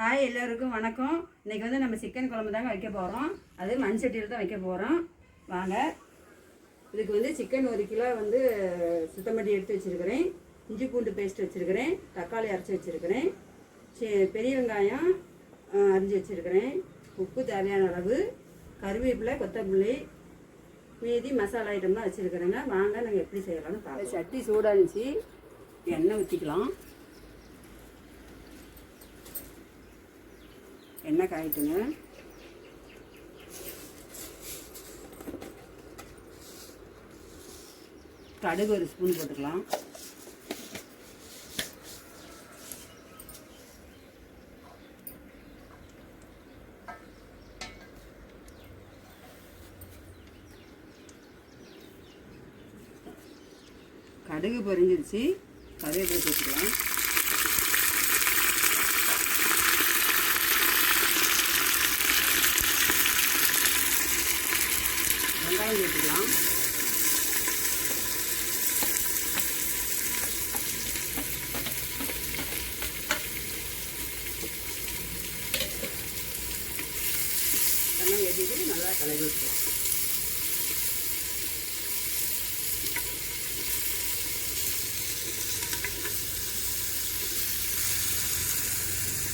Hi எல்லோருக்கும் வணக்கம். இன்றைக்கி வந்து நம்ம சிக்கன் குழம்பு தாங்க வைக்க போகிறோம். அது மண் சட்டியில் தான் வைக்க போகிறோம். வாங்க. இதுக்கு வந்து சிக்கன் 1 கிலோ வந்து சுத்தம் பண்ணி எடுத்து வச்சுருக்கிறேன். இஞ்சி பூண்டு பேஸ்ட் வச்சுருக்கிறேன். தக்காளி அரைச்சி வச்சுருக்கிறேன். பெரிய வெங்காயம் அரிஞ்சு வச்சுருக்கிறேன். உப்பு தேவையான அளவு, கருவேப்பிலை, கொத்தமல்லி, மீதி மசாலா ஐட்டம்லாம் வச்சுருக்கிறேங்க. வாங்க நாங்கள் எப்படி செய்யலாம்னு பார்க்கலாம். சட்டி சூடாக இருந்துச்சு, எண்ணெய் ஊற்றிக்கலாம். எண்ணெய் காயிட்டுங்க. கடுகு 1 ஸ்பூன் போட்டுக்கலாம். கடுகு பொரிஞ்சிருச்சு, கருவேப்பிலை போட்டுக்கலாம். வெங்காயம் போட்டுக்கலாம். வெங்காயம் வெட்டிட்டு நல்லா கலரி விட்டுக்கலாம்.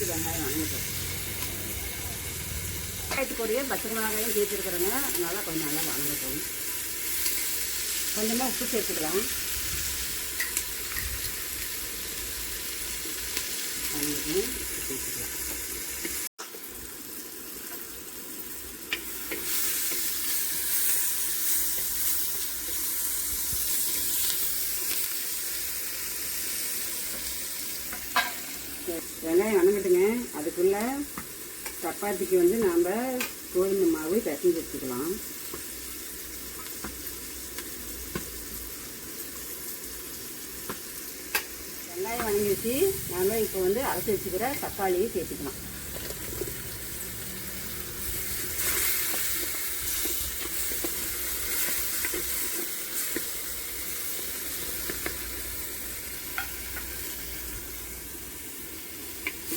வெங்காயம் வணங்கிட்டோம். வெங்காயத்துக்கூடயே பச்சை மிளகாயும் சேர்த்துருக்குறேங்க. அதனால கொஞ்சம் நல்லா வணங்கட்டும். கொஞ்சமாக உப்பு சேர்த்துக்கலாம். வணங்கிட்டு சேர்த்துக்கலாம். வெங்காயம் வணங்கட்டுங்க. அதுக்குள்ளே சப்பாத்திக்கு வந்து நாம் கோதுமை மாவு பிசைஞ்சு வச்சுக்கலாம். வெங்காயம் வணங்கிடுச்சு. நாம் இப்போ வந்து அரைச்சி வச்சுக்கிற தக்காளியை சேர்த்துக்கலாம்.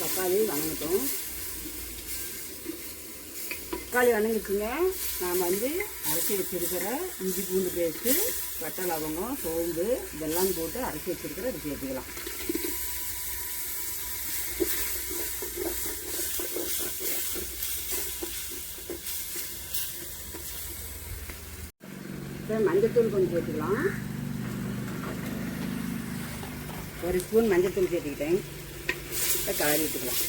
தக்காளி வணங்கட்டும். தக்காளி வணங்கிச்சுங்க. நாம் வந்து அரைச்சி வச்சுருக்கிற இஞ்சி பூண்டு பேஸ்ட்டு, பட்டை லவங்கம், சோம்பு இதெல்லாம் போட்டு அரைச்சி வச்சுருக்கிற இது சேர்த்துக்கலாம். இப்போ மஞ்சத்தூள் கொஞ்சம் சேர்த்துக்கலாம். 1 ஸ்பூன் மஞ்சத்தூள் சேர்த்துக்கிட்டேன். இப்போ கலரி விட்டுக்கலாம்.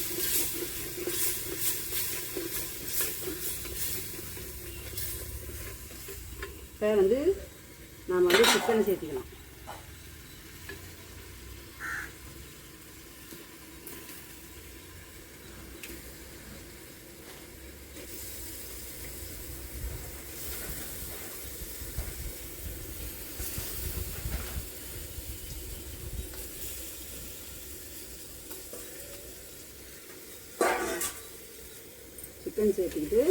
இப்போ வந்து நாம் வந்து சிக்கனை சேர்த்துக்கலாம். சிக்கன் சேர்த்துக்கிட்டு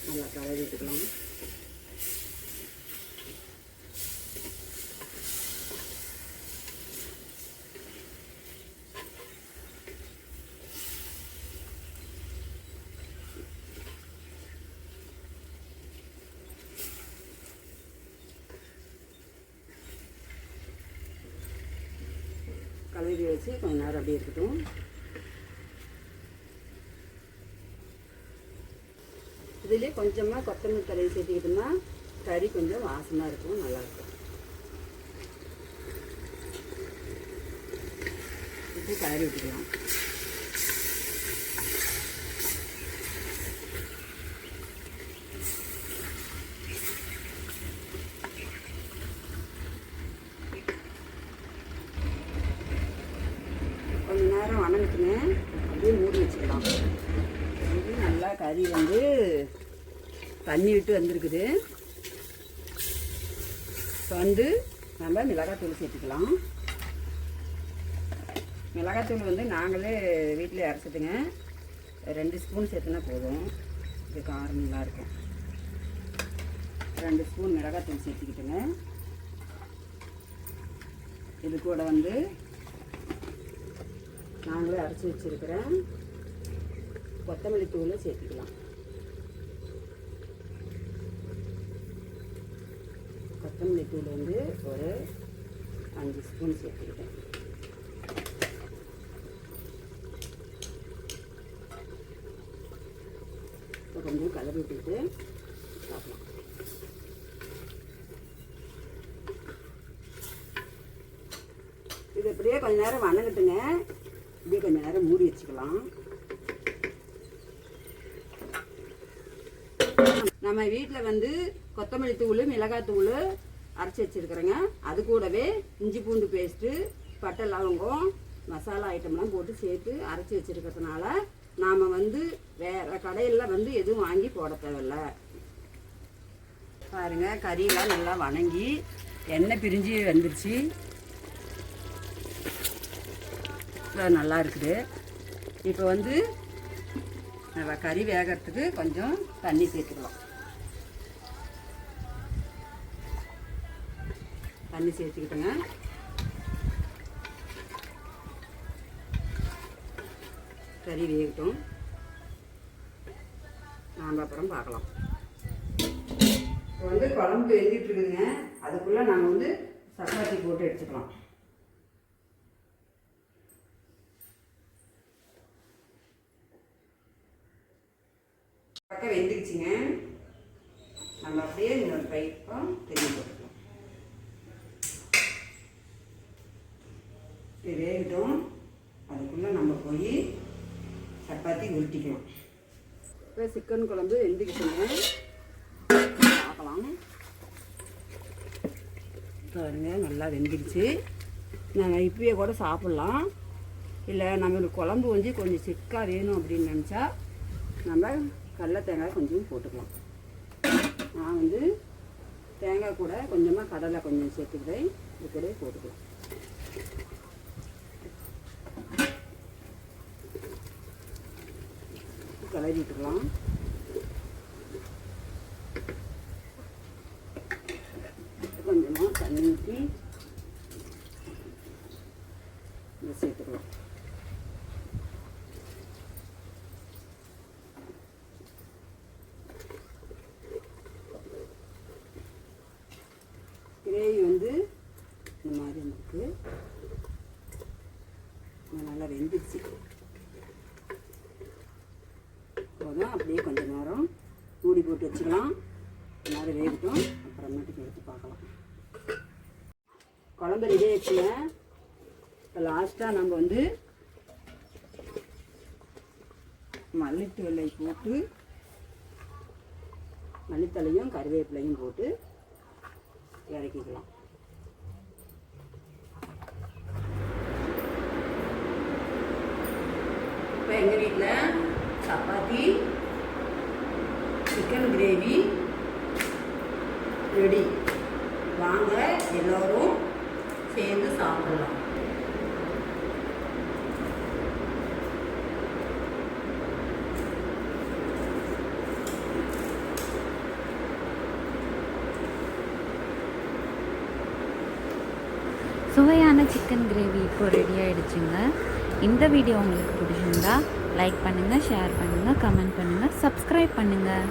நல்லா கலரி விட்டுக்கலாம். கலரி வச்சு கொஞ்சம் நேரம் அப்படியே இருக்கட்டும். இதிலே கொஞ்சமாக கொத்தமல்லி தழை சேர்த்துக்கிட்டோம்னா கறி கொஞ்சம் வாசமாக இருக்கும், நல்லாயிருக்கும். இப்போ கலரி விட்டுக்கலாம். கொஞ்ச நேரம் வணங்கிட்டுங்க. அப்படியே மூடி வச்சுக்கலாம். நல்லா கறி வந்து தண்ணி விட்டு வந்திருக்குது. இப்போ வந்து நம்ம மிளகாத்தூள் சேர்த்துக்கலாம். மிளகாத்தூள் வந்து நாங்களே வீட்டிலே அரைச்சிட்டுங்க. 2 ஸ்பூன் சேர்த்துனா போதும். இது காரம் நல்லாயிருக்கும். 2 ஸ்பூன் மிளகாத்தூள் சேர்த்துக்கிட்டுங்க. இது கூட வந்து நாங்களே அரைச்சி வச்சுருக்கிறேன் கொத்தமல்லி தூளை சேர்த்துக்கலாம். கொத்தமல்லி தூள் வந்து ஒரு 5 ஸ்பூன் சேர்த்துக்கிட்டேன். இப்போ கொஞ்சம் கலரி விட்டுட்டு சாப்பிடலாம். இது இப்படியே கொஞ்சம் நேரம் வணங்கட்டுங்க. இப்படியே கொஞ்சம் நேரம் மூடி வச்சுக்கலாம். நம்ம வீட்டில் வந்து கொத்தமல்லி தூள், மிளகாய் தூள் அரைச்சி வச்சுருக்குறேங்க. அது கூடவே இஞ்சி பூண்டு பேஸ்ட்டு, பட்டை லவங்கம், மசாலா ஐட்டம்லாம் போட்டு சேர்த்து அரைச்சி வச்சுருக்கிறதுனால நாம் வந்து வேறு கடையில் வந்து எதுவும் வாங்கி போட தேவையில்ல. பாருங்கள், கறியெல்லாம் நல்லா வணங்கி எண்ணெய் பிரிஞ்சு வந்துருச்சு. நல்லா இருக்குது. இப்போ வந்து கறி வேகிறதுக்கு கொஞ்சம் தண்ணி சேர்த்துக்கலாம். தண்ணி சேர்த்துக்கிட்டோங்க. கறி வேகட்டும், நாம் அப்புறம் பார்க்கலாம். இப்போ வந்து குழம்பு வெந்துட்டு இருக்குதுங்க. அதுக்குள்ளே நாங்கள் வந்து சப்பாத்தி போட்டு எடுத்துக்கலாம். பக்கம் வெந்துக்குச்சுங்க. நம்ம அப்படியே இன்னொரு பைப்பும் திரும்பி போட்டுக்கலாம். இது வேகட்டும். அதுக்குள்ளே நம்ம போய் சப்பாத்தி உருட்டிக்கலாம். இப்போ சிக்கன் குழம்பு வெந்துக்குச்சுங்க. பார்க்கலாம். பாருங்க, நல்லா வெந்துக்குச்சு. நாங்கள் இப்பயே கூட சாப்பிட்லாம். இல்லை நம்மளுக்கு குழம்பு வந்து கொஞ்சம் சிக்காக வேணும் அப்படின்னு நினச்சா நம்ம கடலை தேங்காய் கொஞ்சம் போட்டுக்கலாம். நான் வந்து தேங்காய் கூட கொஞ்சமாக கடலை கொஞ்சம் சேர்த்துக்கிறேன். இது கூட போட்டுக்கலாம். கிளறி விட்டுக்கலாம். கொஞ்சமாக தண்ணி ஊற்றி இதை சேர்த்துக்கலாம். கிரேவி வந்து இந்த மாதிரி இருக்குது. நல்லா வெந்துச்சு. போதும். அப்படியே கொஞ்சம் நேரம் மூடி போட்டு வச்சுக்கலாம். நேரம் வேகட்டும், அப்புறமேட்டுக்கு எடுத்து பார்க்கலாம். குழம்பு ரெடி ஆயிடுச்சுங்க. இப்போ லாஸ்ட்டாக நம்ம வந்து மல்லித்தூளை போட்டு, மல்லித்தலையும் கருவேப்பிலையும் போட்டு இறக்கிக்கலாம். இப்போ எங்கள் வீட்டில் சப்பாத்தி, சிக்கன் கிரேவி ரெடி. வாங்க எல்லோரும் சேர்ந்து சாப்பிடலாம். சுவையான சிக்கன் கிரேவி இப்போ ரெடி ஆகிடுச்சுங்க. இந்த வீடியோ உங்களுக்கு பிடிச்சிருந்தா லைக் பண்ணுங்கள், ஷேர் பண்ணுங்கள், கமெண்ட் பண்ணுங்கள், சப்ஸ்கிரைப் பண்ணுங்கள்.